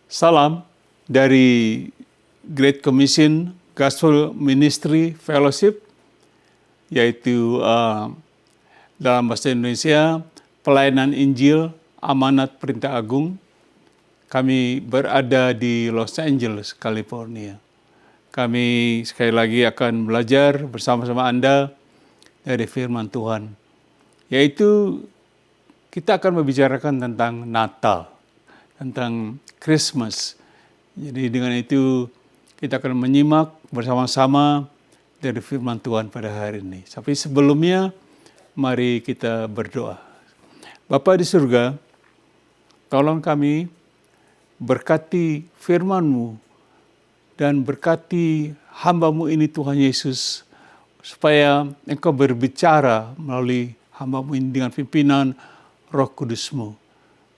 Salam dari Great Commission Gospel Ministry Fellowship, yaitu dalam bahasa Indonesia, Pelayanan Injil Amanat Perintah Agung. Kami berada di Los Angeles, California. Kami sekali lagi akan belajar bersama-sama Anda dari firman Tuhan, yaitu kita akan membicarakan tentang Natal, tentang Christmas. Jadi dengan itu kita akan menyimak bersama-sama dari firman Tuhan pada hari ini. Tapi sebelumnya mari kita berdoa. Bapa di surga, tolong kami berkati firman-Mu dan berkati hamba-Mu ini Tuhan Yesus, supaya Engkau berbicara melalui hamba-Mu ini dengan pimpinan Roh Kudus-Mu.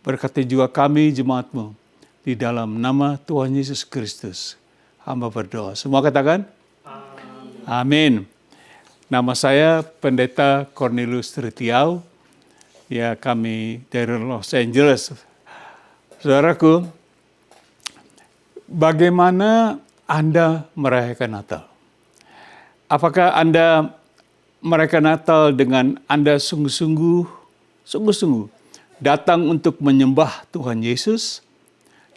Berkati juga kami jemaat-Mu, di dalam nama Tuhan Yesus Kristus. Hamba berdoa. Semua katakan? Amin. Nama saya Pendeta Cornelius Tritiau. Ya, kami dari Los Angeles. Saudaraku, bagaimana Anda merayakan Natal? Apakah Anda merayakan Natal dengan Anda sungguh-sungguh datang untuk menyembah Tuhan Yesus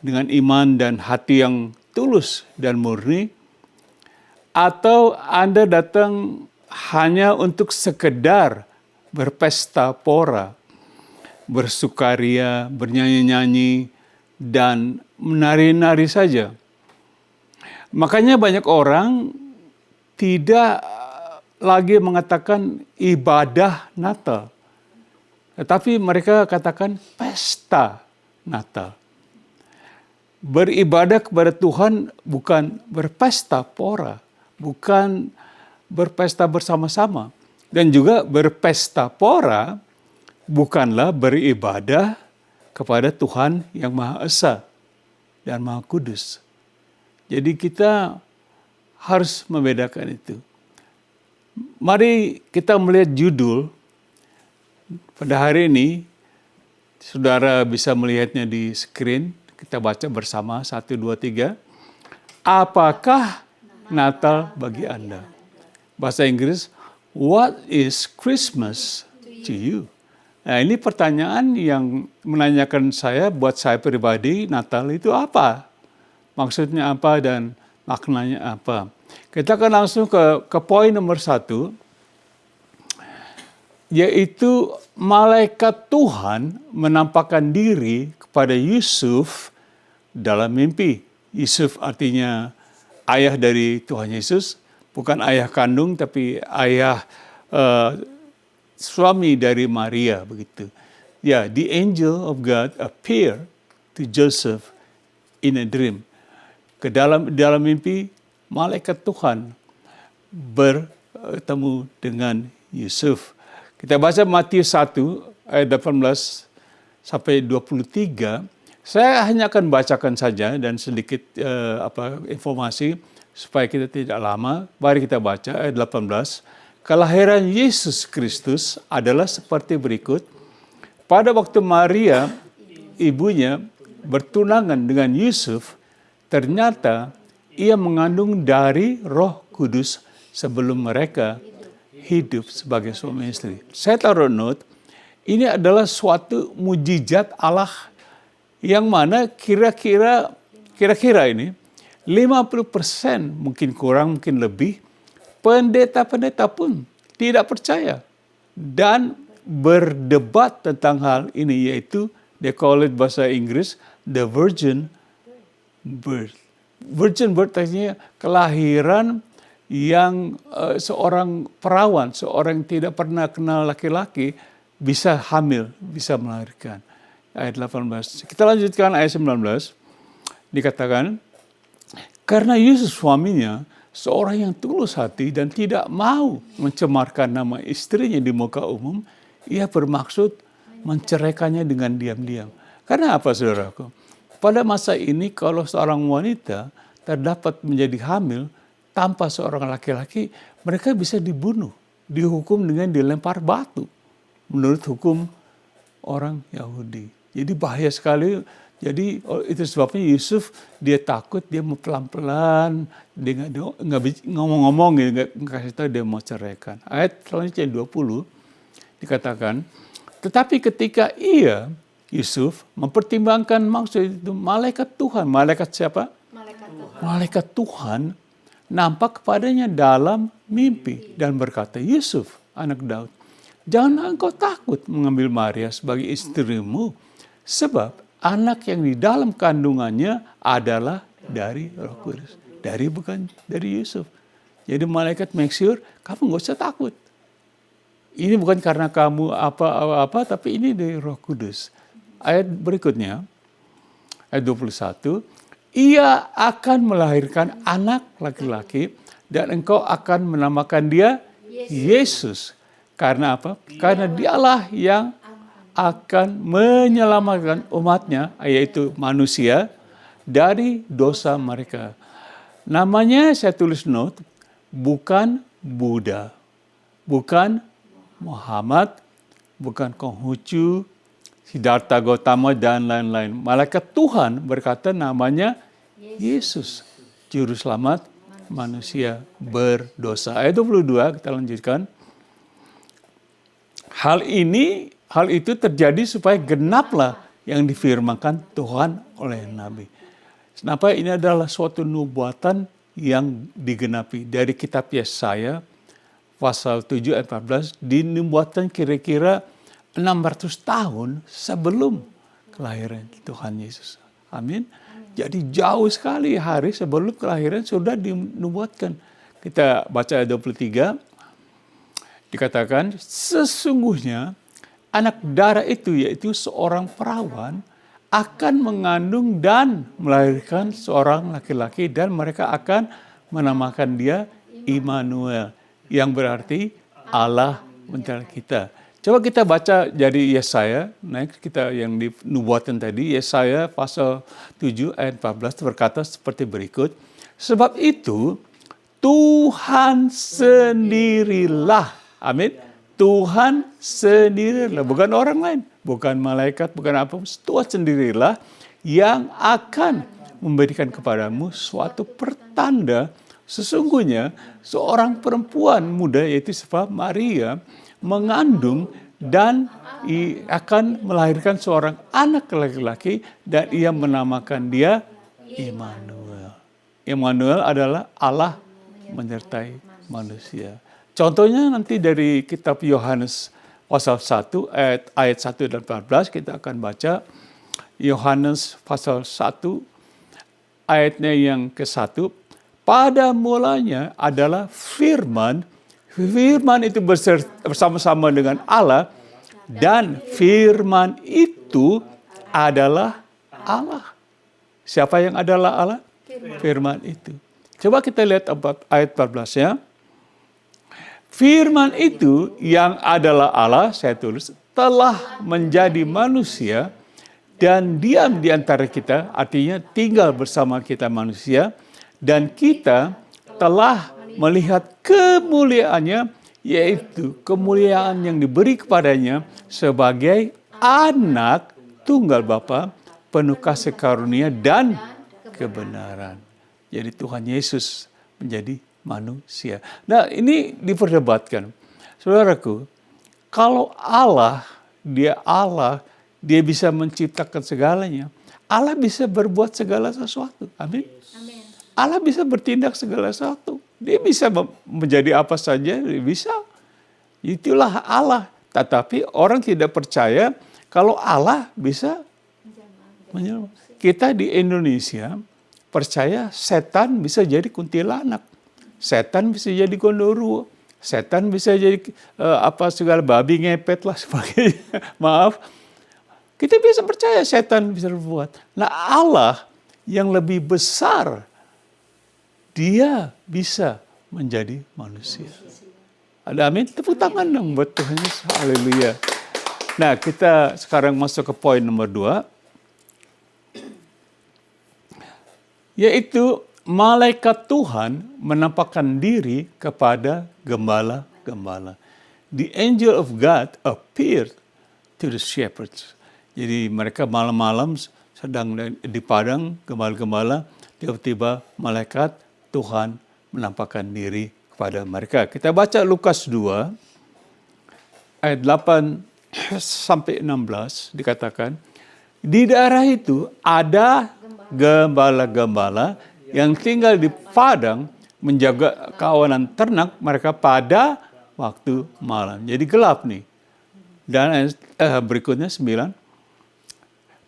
dengan iman dan hati yang tulus dan murni, atau Anda datang hanya untuk sekedar berpesta pora, bersukaria, bernyanyi-nyanyi, dan menari-nari saja? Makanya banyak orang tidak lagi mengatakan ibadah Natal, tetapi mereka katakan pesta Natal. Beribadah kepada Tuhan bukan berpesta pora, bukan berpesta bersama-sama. Dan juga berpesta pora bukanlah beribadah kepada Tuhan yang Maha Esa dan Maha Kudus. Jadi kita harus membedakan itu. Mari kita melihat judul pada hari ini. Saudara bisa melihatnya di screen. Kita baca bersama, 1, 2, 3. Apakah Natal bagi Anda? Bahasa Inggris, what is Christmas to you? Nah, ini pertanyaan yang menanyakan saya, buat saya pribadi, Natal itu apa? Maksudnya apa dan maknanya apa? Kita akan langsung ke poin nomor 1, yaitu malaikat Tuhan menampakkan diri kepada Yusuf dalam mimpi. Yusuf artinya ayah dari Tuhan Yesus, bukan ayah kandung, tapi ayah suami dari Maria, begitu. Ya, the angel of God appeared to Joseph in a dream. Dalam mimpi, malaikat Tuhan bertemu dengan Yusuf. Kita baca Matius 1 ayat 18 sampai 23. Saya hanya akan bacakan saja dan sedikit informasi supaya kita tidak lama. Mari kita baca ayat 18. Kelahiran Yesus Kristus adalah seperti berikut. Pada waktu Maria, ibunya, bertunangan dengan Yusuf, ternyata ia mengandung dari Roh Kudus sebelum mereka hidup sebagai suami istri. Saya taruh note, ini adalah suatu mujizat Allah yang mana kira-kira ini 50%, mungkin kurang, mungkin lebih, pendeta-pendeta pun tidak percaya dan berdebat tentang hal ini, yaitu they call it bahasa Inggris the virgin birth. Virgin birth artinya kelahiran yang seorang perawan, seorang yang tidak pernah kenal laki-laki bisa hamil, bisa melahirkan. Ayat 18. Kita lanjutkan ayat 19. Dikatakan, karena Yesus suaminya seorang yang tulus hati dan tidak mau mencemarkan nama istrinya di muka umum, ia bermaksud menceraikannya dengan diam-diam. Karena apa, saudaraku? Pada masa ini kalau seorang wanita terdapat menjadi hamil tanpa seorang laki-laki, mereka bisa dibunuh, dihukum dengan dilempar batu menurut hukum orang Yahudi. Jadi bahaya sekali Jadi itu sebabnya Yusuf dia takut, dia mau pelan-pelan, dia nggak ngomong-ngomong gitu, nggak kasih tahu dia mau ceraikan. Ayat selanjutnya 20 dikatakan, tetapi ketika Yusuf mempertimbangkan maksud itu, malaikat Tuhan, malaikat siapa? Malaikat Tuhan nampak kepadanya dalam mimpi dan berkata, Yusuf, anak Daud, janganlah engkau takut mengambil Maria sebagai istrimu, sebab anak yang di dalam kandungannya adalah dari Roh Kudus. Bukan dari Yusuf. Jadi malaikat make sure kamu nggak usah takut. Ini bukan karena kamu apa-apa, tapi ini dari Roh Kudus. Ayat berikutnya, ayat 21, ia akan melahirkan anak laki-laki dan engkau akan menamakan dia Yesus. Karena apa? Karena dialah yang akan menyelamatkan umatnya, yaitu manusia, dari dosa mereka. Namanya saya tulis note, bukan Buddha, bukan Muhammad, bukan Konghucu, Siddhartha Gautama, dan lain-lain. Malaikat Tuhan berkata namanya Yesus, Juru Selamat manusia berdosa. Ayat 22, kita lanjutkan. Hal itu terjadi supaya genaplah yang difirmankan Tuhan oleh Nabi. Kenapa? Ini adalah suatu nubuatan yang digenapi. Dari kitab Yesaya, pasal 7 ayat 14, dinubuatkan kira-kira 600 tahun sebelum kelahiran Tuhan Yesus. Amin. Jadi jauh sekali hari sebelum kelahiran sudah dinubuatkan. Kita baca ayat 23, dikatakan, sesungguhnya anak darah itu, yaitu seorang perawan, akan mengandung dan melahirkan seorang laki-laki dan mereka akan menamakan dia Immanuel, yang berarti Allah menyertai kita. Coba kita baca dari Yesaya, kita yang dinubuatkan tadi, Yesaya pasal 7 ayat 14 berkata seperti berikut, sebab itu Tuhan sendirilah, amin, Tuhan sendirilah, bukan orang lain, bukan malaikat, bukan apa, Tuhan sendirilah yang akan memberikan kepadamu suatu pertanda. Sesungguhnya seorang perempuan muda, yaitu siapa? Maria, mengandung dan akan melahirkan seorang anak laki-laki dan ia menamakan dia Immanuel. Immanuel adalah Allah menyertai manusia. Contohnya nanti dari kitab Yohanes pasal 1 ayat 1 dan 14 kita akan baca Yohanes pasal 1 ayatnya yang ke-1. Pada mulanya adalah firman. Firman itu bersama-sama dengan Allah dan firman itu adalah Allah. Siapa yang adalah Allah? Firman itu. Coba kita lihat ayat 14 ya. Firman itu yang adalah Allah, saya tulis, telah menjadi manusia dan diam di antara kita, artinya tinggal bersama kita manusia, dan kita telah melihat kemuliaannya, yaitu kemuliaan yang diberi kepadanya sebagai anak tunggal Bapa, penuh kasih karunia dan kebenaran. Jadi Tuhan Yesus menjadi manusia. Nah, ini diperdebatkan. Saudaraku, kalau Allah, dia bisa menciptakan segalanya. Allah bisa berbuat segala sesuatu. Amin. Allah bisa bertindak segala sesuatu. Dia bisa menjadi apa saja, dia bisa. Itulah Allah. Tetapi orang tidak percaya kalau Allah bisa menyelamatkan. Kita di Indonesia percaya setan bisa jadi kuntilanak. Setan bisa jadi gondoruo, setan bisa jadi segala babi ngepet lah sebagainya. Maaf, kita bisa percaya setan bisa berbuat. Nah Allah yang lebih besar, dia bisa menjadi manusia. Ada amin? Tepuk tangan dong buat Tuhan Yesus. Haleluya. Nah kita sekarang masuk ke poin nomor 2. Yaitu malaikat Tuhan menampakkan diri kepada gembala-gembala. The angel of God appeared to the shepherds. Jadi mereka malam-malam sedang di padang gembala-gembala, tiba-tiba malaikat Tuhan menampakkan diri kepada mereka. Kita baca Lukas 2 ayat 8 sampai 16 dikatakan, di daerah itu ada gembala-gembala yang tinggal di padang menjaga kawanan ternak mereka pada waktu malam. Jadi gelap nih. Dan berikutnya 9.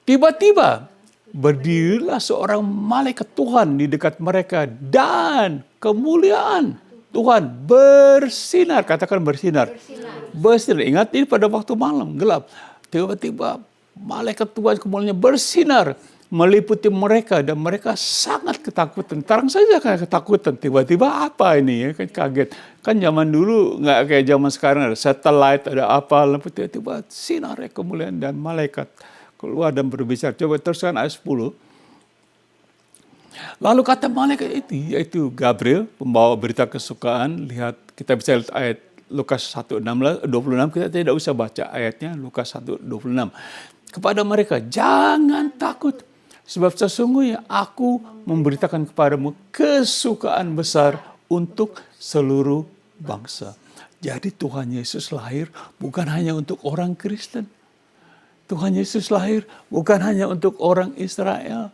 Tiba-tiba berdirilah seorang malaikat Tuhan di dekat mereka dan kemuliaan Tuhan bersinar. Katakan bersinar. Bersinar. Ingat ini pada waktu malam gelap. Tiba-tiba malaikat Tuhan kemuliaan bersinar meliputi mereka dan mereka sangat ketakutan. Terang saja kayak ketakutan. Tiba-tiba apa ini ya, kan kaget. Kan zaman dulu nggak kayak zaman sekarang, ada satellite, ada apa, tiba-tiba sinar kemuliaan dan malaikat keluar dan berbicara. Coba teruskan ayat 10. Lalu kata malaikat itu, yaitu Gabriel, pembawa berita kesukaan. Lihat, kita bisa lihat ayat Lukas 1:26, kita tidak usah baca ayatnya, Lukas 1:26. Kepada mereka, jangan takut. Sebab sesungguhnya aku memberitakan kepadamu kesukaan besar untuk seluruh bangsa. Jadi Tuhan Yesus lahir bukan hanya untuk orang Kristen. Tuhan Yesus lahir bukan hanya untuk orang Israel.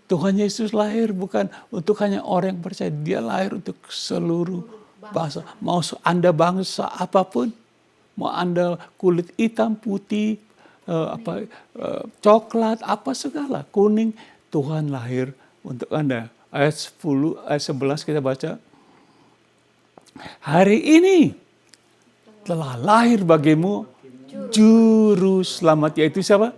Tuhan Yesus lahir bukan untuk hanya orang yang percaya. Dia lahir untuk seluruh bangsa. Mau Anda bangsa apapun, mau Anda kulit hitam, putih, coklat, apa segala, kuning, Tuhan lahir untuk Anda. Ayat 10, ayat 11 kita baca. Hari ini telah lahir bagimu Juru Selamat, yaitu siapa?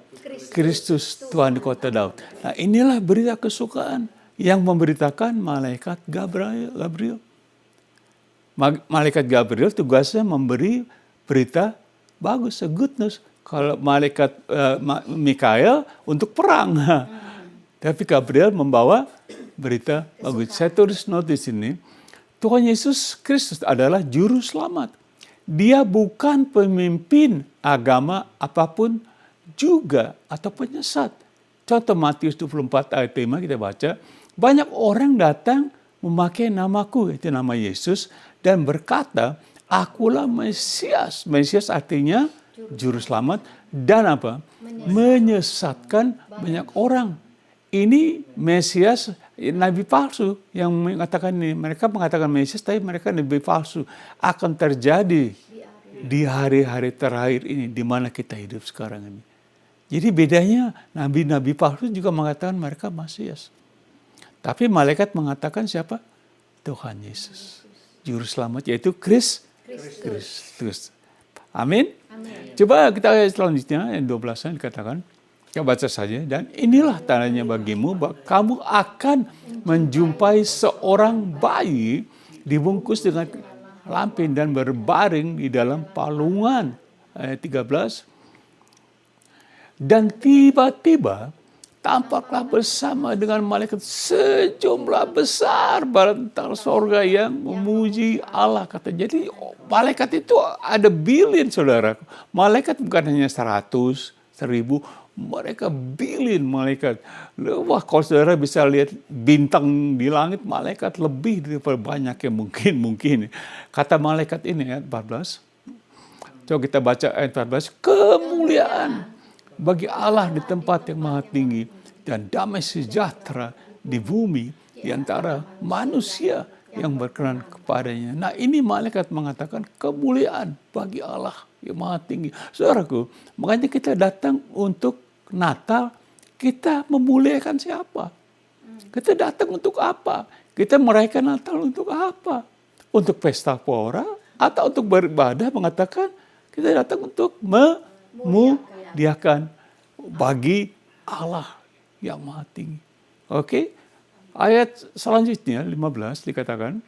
Kristus Tuhan di kota Daud. Nah, inilah berita kesukaan yang memberitakan malaikat Gabriel. Malaikat Gabriel tugasnya memberi berita bagus, good news. Kalau malaikat Mikael untuk perang. Tapi Gabriel membawa berita bagus. Saya tulis note di sini. Tuhan Yesus Kristus adalah juru selamat. Dia bukan pemimpin agama apapun juga atau penyesat. Contoh Matius 24 ayat 5 kita baca. Banyak orang datang memakai namaku, itu nama Yesus, dan berkata, akulah Mesias. Mesias artinya juru selamat dan apa? Menyesatkan banyak orang. Ini Mesias, nabi palsu yang mengatakan ini. Mereka mengatakan Mesias, tapi mereka nabi palsu. Akan terjadi di hari-hari terakhir ini, di mana kita hidup sekarang ini. Jadi bedanya nabi-nabi palsu juga mengatakan mereka Mesias. Tapi malaikat mengatakan siapa? Tuhan Yesus. Juru selamat yaitu Kristus. Amin. Coba kita lihat selanjutnya yang 12 dikatakan. Kita baca saja. Dan inilah tandanya bagimu bahwa kamu akan menjumpai seorang bayi dibungkus dengan lampin dan berbaring di dalam palungan. Ayat 13. Dan tiba-tiba tampaklah bersama dengan malaikat sejumlah besar bentang sorga yang memuji Allah. Kata, jadi malaikat itu ada billion, saudara. Malaikat bukan hanya 100, 1000, mereka billion malaikat. Wah, kalau saudara bisa lihat bintang di langit, malaikat lebih daripada banyak yang mungkin. Kata malaikat ini ayat 14. Coba kita baca ayat 14. Kemuliaan bagi Allah di tempat yang maha tinggi dan damai sejahtera di bumi di antara manusia yang berkenan kepadanya. Nah, ini malaikat mengatakan kemuliaan bagi Allah yang maha tinggi. Saudaraku, makanya kita datang untuk Natal, kita memuliakan siapa? Kita datang untuk apa? Kita merayakan Natal untuk apa? Untuk pesta pora atau untuk beribadah, mengatakan kita datang untuk memuliakan bagi Allah yang maha tinggi. Oke. Ayat selanjutnya 15 dikatakan,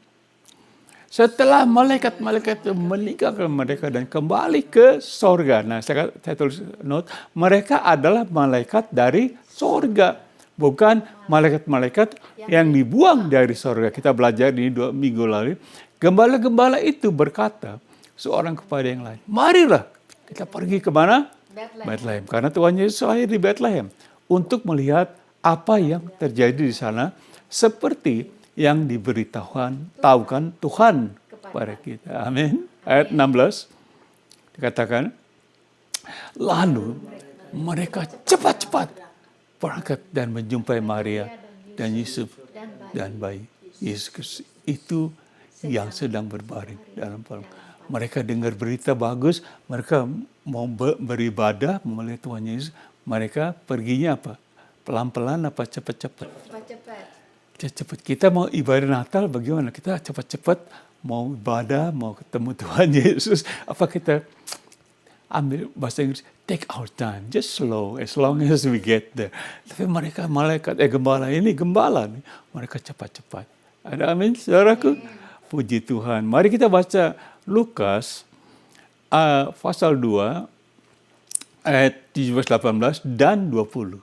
setelah malaikat-malaikat itu meninggalkan mereka dan kembali ke sorga. Nah, saya tulis note, mereka adalah malaikat dari sorga, bukan malaikat-malaikat yang dibuang dari sorga. Kita belajar ini 2 minggu lalu. Gembala-gembala itu berkata seorang kepada yang lain, marilah kita pergi ke mana? Bethlehem. Karena Tuhan Yesus lahir di Bethlehem. untuk melihat apa yang terjadi di sana seperti yang diberitahukan Tuhan kepada kita. Amin. Ayat 16 dikatakan, lalu mereka cepat-cepat berangkat dan menjumpai Maria dan Yusuf dan bayi Yesus Kristus itu yang sedang berbaring dalam perut. Mereka dengar berita bagus, mereka mau beribadah, melihat Tuhan Yesus. Mereka perginya apa? Pelan-pelan apa cepat-cepat? Cepat-cepat. Kita mau ibadah Natal bagaimana? Kita cepat-cepat mau ibadah, mau ketemu Tuhan Yesus. Apa kita ambil bahasa Inggris, take our time, just slow, as long as we get there. Tapi mereka gembala nih, mereka cepat-cepat. Ada amin, saudaraku? Puji Tuhan. Mari kita baca Lukas pasal 2 ayat 17-18 dan 20.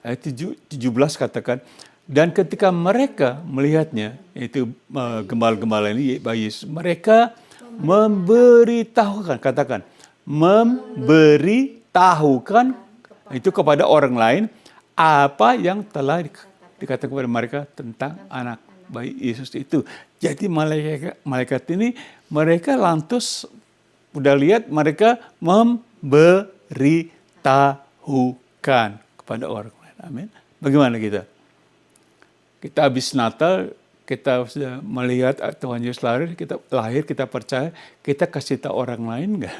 Ayat 17 katakan, dan ketika mereka melihatnya, yaitu gembala-gembala ini, bayi Yesus, mereka memberitahukan, katakan, memberitahukan itu kepada orang lain apa yang telah dikatakan kepada mereka tentang anak bayi Yesus itu. Jadi malaikat ini mereka lantas udah lihat, mereka memberitahukan kepada orang lain. Amin. Bagaimana kita? Kita habis Natal, kita sudah melihat Tuhan Yesus lahir, kita percaya, kita kasih tahu orang lain enggak?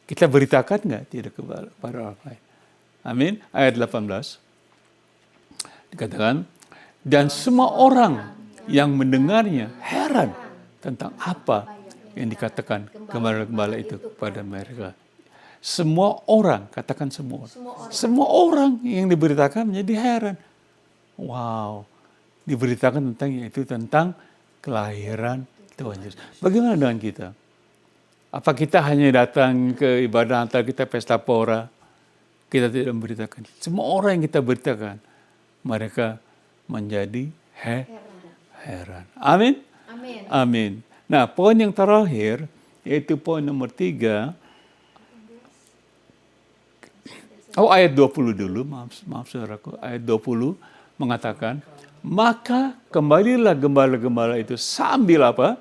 Kita beritakan enggak? Tidak kepada orang lain. Amin. Ayat 18 dikatakan, dan semua orang yang mendengarnya heran tentang apa yang dikatakan gembala-gembala itu kepada mereka. Semua orang, katakan semua orang. Semua orang yang diberitakan menjadi heran. Wow, diberitakan tentang kelahiran Tuhan Yesus. Bagaimana dengan kita? Apa kita hanya datang ke ibadah Natal, kita pesta pora, kita tidak memberitakan? Semua orang yang kita beritakan, mereka menjadi heran. Amin? Amin. Nah, poin yang terakhir, yaitu poin nomor 3. Ayat 20 dulu, maaf saudaraku. Ayat 20 mengatakan, maka kembalilah gembala-gembala itu sambil apa?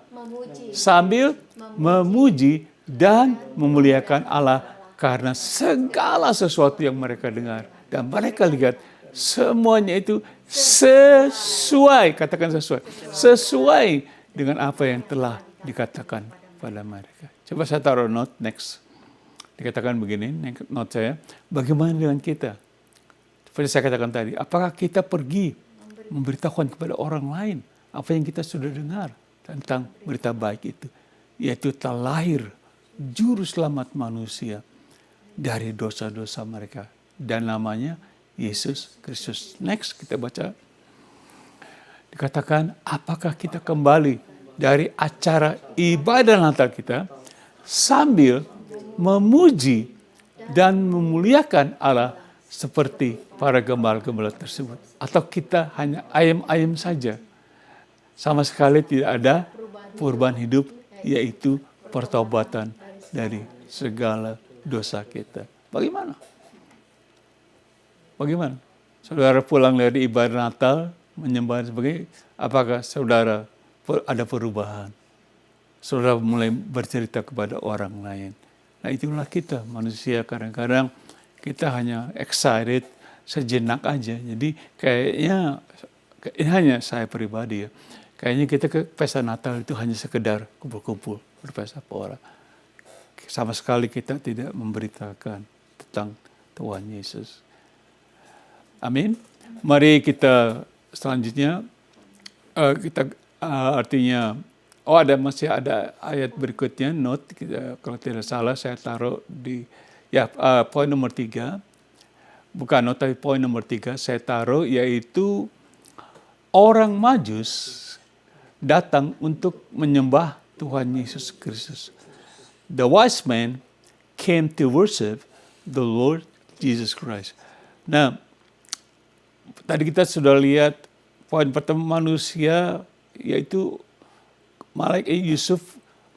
Sambil memuji dan memuliakan Allah karena segala sesuatu yang mereka dengar. Dan mereka lihat semuanya itu sesuai, katakan sesuai dengan apa yang telah dikatakan pada mereka. Coba saya taruh note next. Dikatakan begini, note saya, bagaimana dengan kita? Seperti saya katakan tadi, apakah kita pergi memberitahukan kepada orang lain apa yang kita sudah dengar tentang berita baik itu, yaitu telah lahir juru selamat manusia dari dosa-dosa mereka, dan namanya Yesus Kristus. Next, kita baca. Dikatakan, apakah kita kembali dari acara ibadah Natal kita sambil memuji dan memuliakan Allah seperti para gembala-gembala tersebut? Atau kita hanya ayam-ayam saja? Sama sekali tidak ada perubahan hidup, yaitu pertobatan dari segala dosa kita. Bagaimana? Saudara pulang dari ibadah Natal, menyembah sebagai, apakah saudara ada perubahan? Saudara mulai bercerita kepada orang lain. Nah, itulah kita manusia, kadang-kadang kita hanya excited sejenak aja. Jadi kayaknya ini hanya saya pribadi ya. Kayaknya kita ke pesta Natal itu hanya sekedar kumpul-kumpul berpesta pora. Sama sekali kita tidak memberitakan tentang Tuhan Yesus. Amin. Mari kita selanjutnya artinya masih ada ayat berikutnya, note kita, kalau tidak salah saya taruh di poin nomor 3. Bukan note, tapi poin nomor 3 saya taruh, yaitu orang Majus datang untuk menyembah Tuhan Yesus Kristus. The wise men came to worship the Lord Jesus Christ. Nah, tadi kita sudah lihat poin pertama, manusia, yaitu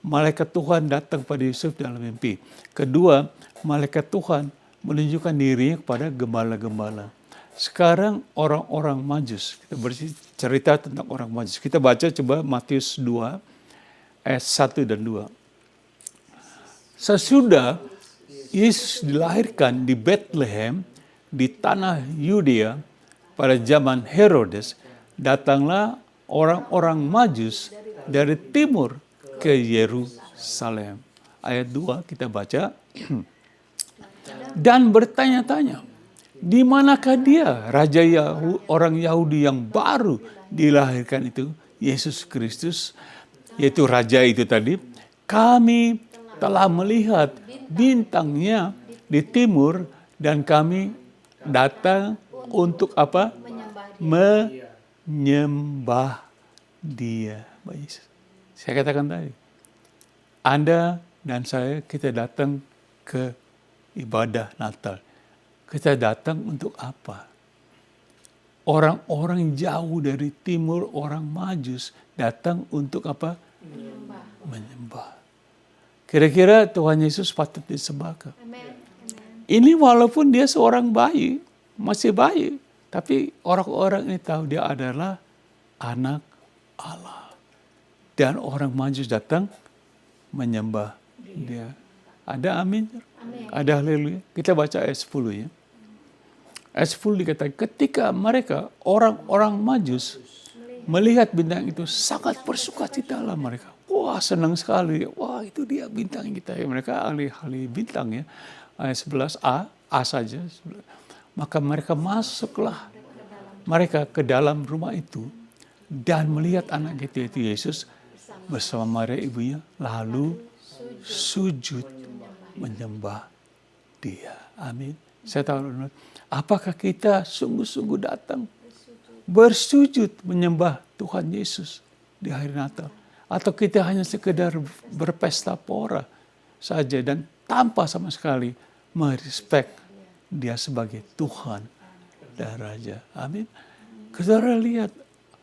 malaikat Tuhan datang pada Yusuf dalam mimpi. Kedua, malaikat Tuhan menunjukkan dirinya kepada gembala-gembala. Sekarang orang-orang Majus, kita bercerita tentang orang Majus. Kita baca coba Matius 2 ayat 1 dan 2. Sesudah Yesus dilahirkan di Bethlehem di tanah Yudea pada zaman Herodes, datanglah orang-orang Majus dari timur ke Yerusalem. Ayat 2 kita baca. Dan bertanya-tanya, di manakah dia, Raja orang Yahudi yang baru dilahirkan itu, Yesus Kristus, yaitu Raja itu tadi. Kami telah melihat bintangnya di timur dan kami datang untuk apa? Menyembah dia. Saya katakan tadi, Anda dan saya, kita datang ke ibadah Natal. Kita datang untuk apa? Orang-orang jauh dari timur, orang Majus, datang untuk apa? Menyembah. Kira-kira Tuhan Yesus patut disembahkan. Ini walaupun dia seorang bayi, masih bayi, tapi orang-orang ini tahu dia adalah anak Allah. Dan orang Majus datang menyembah dia. Ada amin? Ada haleluya? Kita baca ayat 10 ya. Ayat 10 dikatakan, ketika mereka, orang-orang Majus, melihat bintang itu, sangat bersukacitalah mereka. Wah, senang sekali. Wah, itu dia bintang kita. Mereka ahli-ahli bintang ya. Ayat 11a, A saja. Maka mereka masuklah mereka ke dalam rumah itu dan melihat anak itu, yaitu Yesus, bersama Maria ibunya, lalu sujud menyembah dia. Amin. Saya tahu, apakah kita sungguh-sungguh datang bersujud menyembah Tuhan Yesus di hari Natal? Atau kita hanya sekedar berpesta pora saja dan tanpa sama sekali merespek dia sebagai Tuhan dan Raja. Amin. Saudara lihat,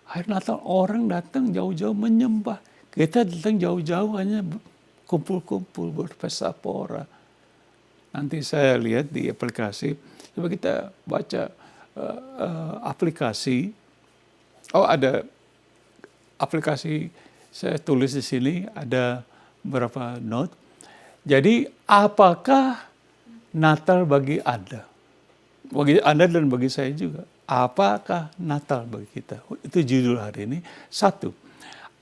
hari Natal orang datang jauh-jauh menyembah. Kita datang jauh-jauh hanya kumpul-kumpul berpesta pora. Nanti saya lihat di aplikasi. Coba kita baca aplikasi. Oh, ada aplikasi saya tulis di sini, ada beberapa note. Jadi, apakah Natal bagi Anda? Bagi Anda dan bagi saya juga. Apakah Natal bagi kita? Itu judul hari ini. 1.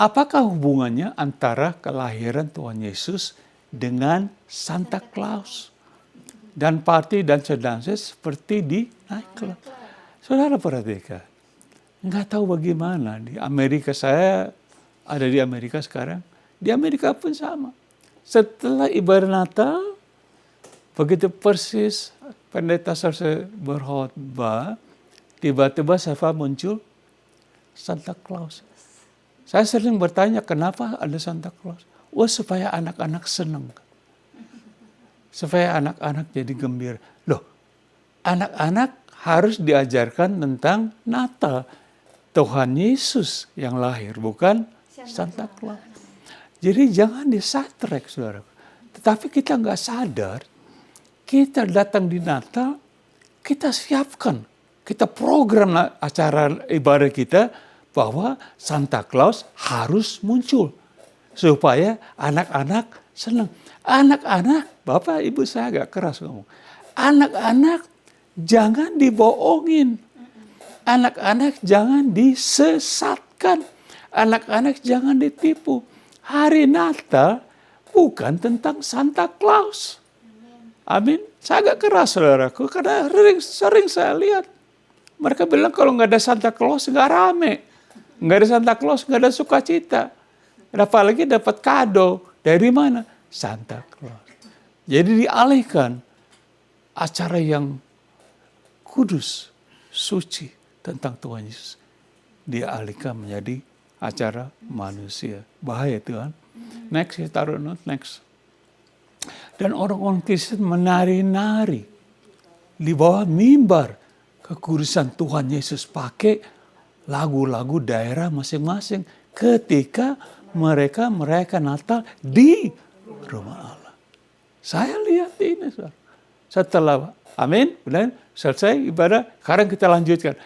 Apakah hubungannya antara kelahiran Tuhan Yesus dengan Santa Claus? Dan party dan sedangnya seperti di nightclub. Saudara perhatikan. Nggak tahu bagaimana. Di Amerika, saya ada di Amerika sekarang. Di Amerika pun sama. Setelah ibadah Natal, begitu persis pendeta selesai berkhotbah, tiba-tiba saya muncul Santa Claus. Saya sering bertanya, kenapa ada Santa Claus? Oh, supaya anak-anak senang. Supaya anak-anak jadi gembira. Loh, anak-anak harus diajarkan tentang Natal. Tuhan Yesus yang lahir, bukan Santa Claus. Jadi jangan disatrek, saudara. Tetapi kita nggak sadar, kita datang di Natal, kita siapkan, kita program acara ibadah kita bahwa Santa Claus harus muncul supaya anak-anak senang. Anak-anak, Bapak Ibu saya agak keras ngomong. Anak-anak jangan dibohongin. Anak-anak jangan disesatkan. Anak-anak jangan ditipu. Hari Natal bukan tentang Santa Claus. Amin. Saya agak keras, saudaraku, karena sering saya lihat. Mereka bilang kalau nggak ada Santa Claus nggak rame. Nggak ada Santa Claus nggak ada sukacita. Apalagi dapat kado. Dari mana? Santa Claus. Jadi dialihkan acara yang kudus, suci tentang Tuhan Yesus. Dialihkan menjadi acara manusia. Bahaya Tuhan. Next, kita taruh note, next. Dan orang-orang Kristen menari-nari di bawah mimbar kekudusan Tuhan Yesus, pakai lagu-lagu daerah masing-masing ketika mereka merayakan Natal di rumah Allah. Saya lihat ini, saudara. Setelah, amin, benar, selesai ibadah, sekarang kita lanjutkan.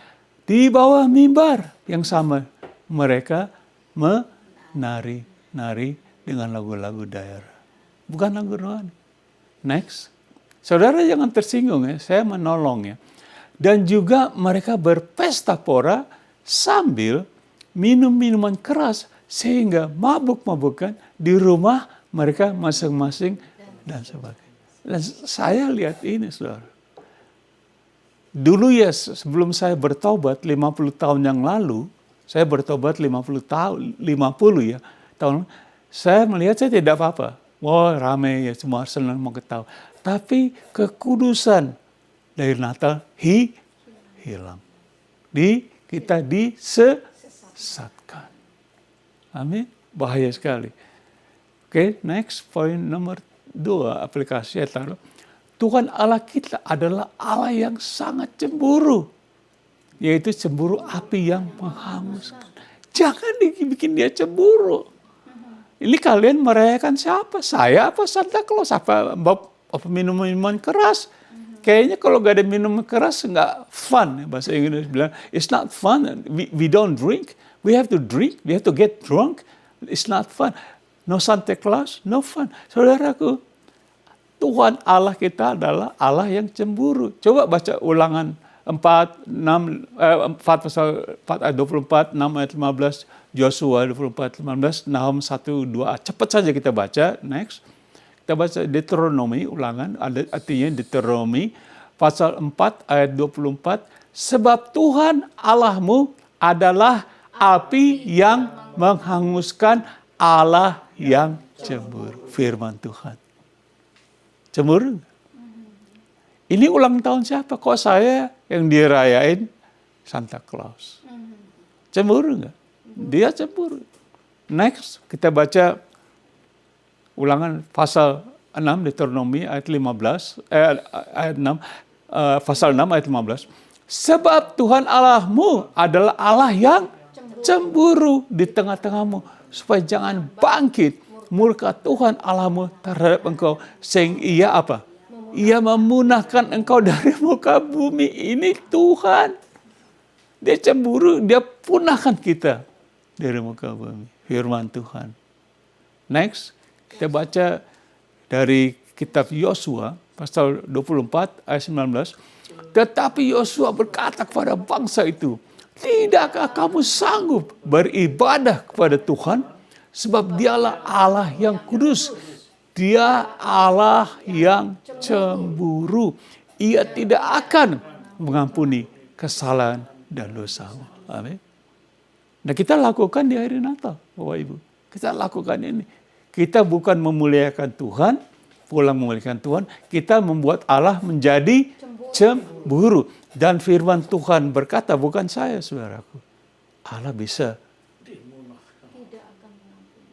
Di bawah mimbar yang sama, mereka menari dengan lagu-lagu daerah. Bukan lagu rohani. Next. Saudara jangan tersinggung ya, saya menolong ya. Dan juga mereka berpesta pora sambil minum minuman keras sehingga mabuk-mabukan di rumah mereka masing-masing dan sebagainya. Dan saya lihat ini, saudara. Dulu ya sebelum saya bertobat 50 tahun yang lalu, saya bertobat 50 tahun, 50 ya tahun, saya melihat saya tidak apa-apa. Wah, ramai ya, semua senang mau ketawa. Tapi kekudusan dari Natal hilang. Kita disesatkan. Amin. Bahaya sekali. Oke, next point nomor 2 aplikasi saya taruh. Tuhan Allah kita adalah Allah yang sangat cemburu. Yaitu cemburu api yang menghanguskan. Jangan dibikin dia cemburu. Ini kalian merayakan siapa? Saya apa Santa Claus? Apa minum-minuman keras? Kayaknya kalau gak ada minuman keras nggak fun. Bahasa Inggris bilang, it's not fun. We don't drink. We have to drink. We have to get drunk. It's not fun. No Santa Claus, no fun. Saudaraku, Tuhan Allah kita adalah Allah yang cemburu. Coba baca Ulangan 4 ayat 24, 6 ayat 15, Yosua 24, 15, Nahum 1, 2. Cepat saja kita baca, next. Kita baca Deuteronomi, Ulangan, artinya Deuteronomi, pasal 4 ayat 24. Sebab Tuhan Allahmu adalah api yang menghanguskan, Allah yang cemburu. Firman Tuhan. Cemburu? Ini ulang tahun siapa? Kok saya yang dirayain Santa Claus? Cemburu nggak? Dia cemburu. Next, kita baca Ulangan pasal 6 Deuteronomi ayat 15, ayat 6, pasal 6 ayat 15. Sebab Tuhan Allahmu adalah Allah yang cemburu di tengah-tengahmu, supaya jangan bangkit murka Tuhan Allahmu terhadap engkau, sehingga ia apa? Ia memunahkan engkau dari muka bumi. Ini Tuhan. Dia cemburu, dia punahkan kita dari muka bumi. Firman Tuhan. Next, kita baca dari kitab Yosua, pasal 24 ayat 19. Tetapi Yosua berkata kepada bangsa itu, tidakkah kamu sanggup beribadah kepada Tuhan? Sebab dialah Allah yang kudus. Dia Allah yang cemburu. Ia tidak akan mengampuni kesalahan dan dosamu. Amin. Nah, kita lakukan di hari Natal, Bapak Ibu. Kita lakukan ini. Kita bukan memuliakan Tuhan, pulang memuliakan Tuhan. Kita membuat Allah menjadi cemburu. Dan firman Tuhan berkata, bukan saya, saudaraku. Allah bisa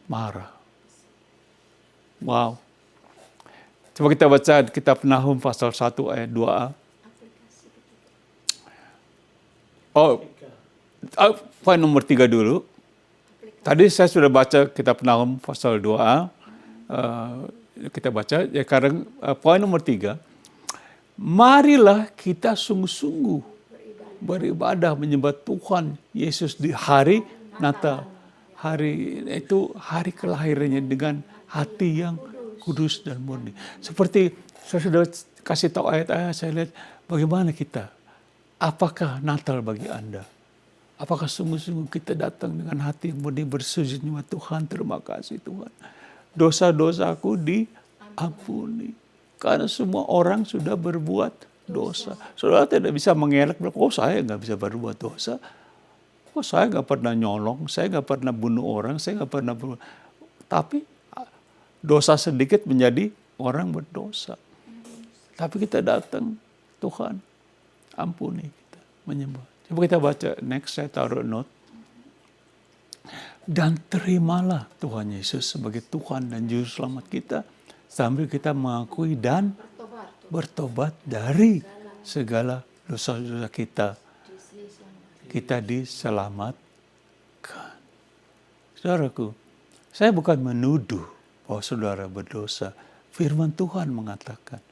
marah. Wow. Coba kita baca kitab Nahum pasal 1 ayat 2a. Poin nomor 3 dulu. Tadi saya sudah baca kitab Nahum pasal 2a. Kita baca, ya sekarang poin nomor 3. Marilah kita sungguh-sungguh beribadah menyembah Tuhan Yesus di hari Natal. Hari itu hari kelahirannya dengan hati yang kudus dan murni. Seperti saya sudah kasih tahu ayat-ayat, saya lihat bagaimana kita. Apakah Natal bagi Anda? Apakah sungguh-sungguh kita datang dengan hati yang murni bersujud kepada Tuhan, terima kasih Tuhan. Dosa-dosaku diampuni. Karena semua orang sudah berbuat dosa. Saudara tidak bisa mengelak, oh saya nggak bisa berbuat dosa. Oh, saya nggak pernah nyolong, saya nggak pernah bunuh orang, saya nggak pernah tapi dosa sedikit menjadi orang berdosa. Tapi kita datang, Tuhan, ampuni kita, menyembah. Coba kita baca, next saya taruh note. Dan terimalah Tuhan Yesus sebagai Tuhan dan Juru Selamat kita, sambil kita mengakui dan bertobat dari segala dosa-dosa kita. Kita diselamatkan. Saudaraku, saya bukan menuduh bahwa saudara berdosa. Firman Tuhan mengatakan,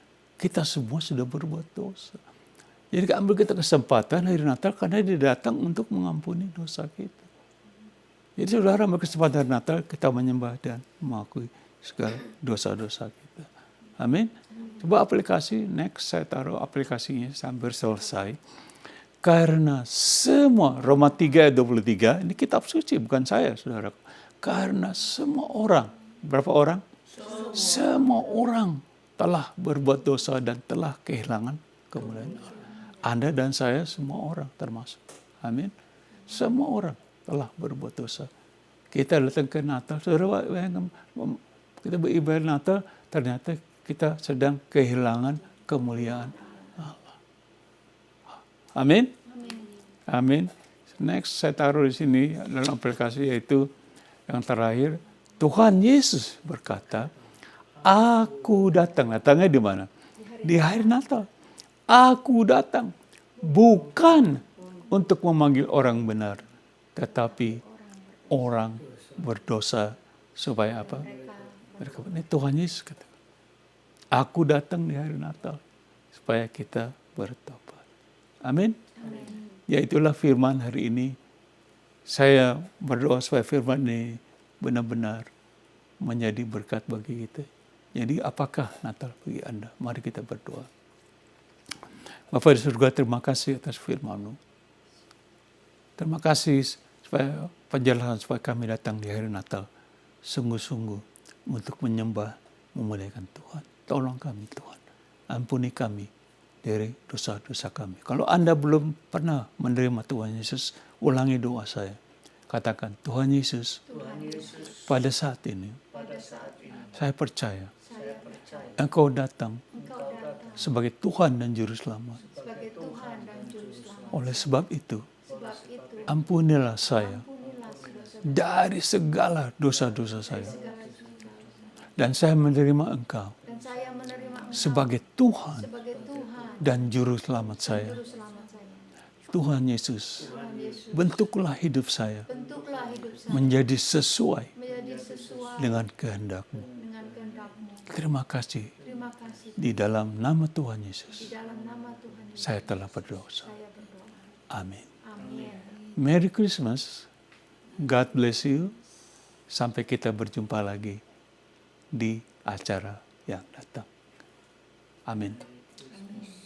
kita semua sudah berbuat dosa. Jadi ambil kita kesempatan hari Natal karena dia datang untuk mengampuni dosa kita. Jadi saudara, ambil kesempatan hari Natal kita menyembah dan mengakui segala dosa-dosa kita. Amin. Coba aplikasi, next saya taruh aplikasinya sampai selesai. Karena semua, Roma 3 ayat 23, ini kitab suci bukan saya saudara. Karena semua orang, berapa orang? Semua orang telah berbuat dosa dan telah kehilangan kemuliaan Allah. Anda dan saya semua orang termasuk. Amin. Semua orang telah berbuat dosa. Kita datang ke Natal, saudara, kita beribadah Natal, ternyata kita sedang kehilangan kemuliaan Allah. Amin. Amin. Next saya taruh di sini dalam aplikasi, yaitu yang terakhir, Tuhan Yesus berkata, aku datang. Datangnya di mana? Di hari Natal. Aku datang bukan untuk memanggil orang benar, tetapi orang berdosa supaya apa? Mereka, ini Tuhan Yesus kata, aku datang di hari Natal supaya kita bertobat. Amin. Ya, itulah firman hari ini. Saya berdoa supaya firman ini benar-benar menjadi berkat bagi kita. Jadi apakah Natal bagi Anda? Mari kita berdoa. Bapa di surga, terima kasih atas firman-Mu. Terima kasih supaya penjelasan supaya kami datang di hari Natal sungguh-sungguh untuk menyembah, memuliakan Tuhan. Tolong kami Tuhan. Ampuni kami dari dosa-dosa kami. Kalau Anda belum pernah menerima Tuhan Yesus, ulangi doa saya. Katakan, Tuhan Yesus, pada saat ini, saya percaya, Engkau datang sebagai Tuhan dan Juru Selamat. Oleh sebab itu, ampunilah saya dari segala dosa-dosa saya. Dan saya menerima Engkau sebagai Tuhan dan Juru Selamat saya. Tuhan Yesus, bentuklah hidup saya menjadi sesuai dengan kehendak-Mu. Terima kasih. Di dalam nama Tuhan Yesus, saya telah berdoa. Amin. Merry Christmas. God bless you. Sampai kita berjumpa lagi di acara yang datang. Amin.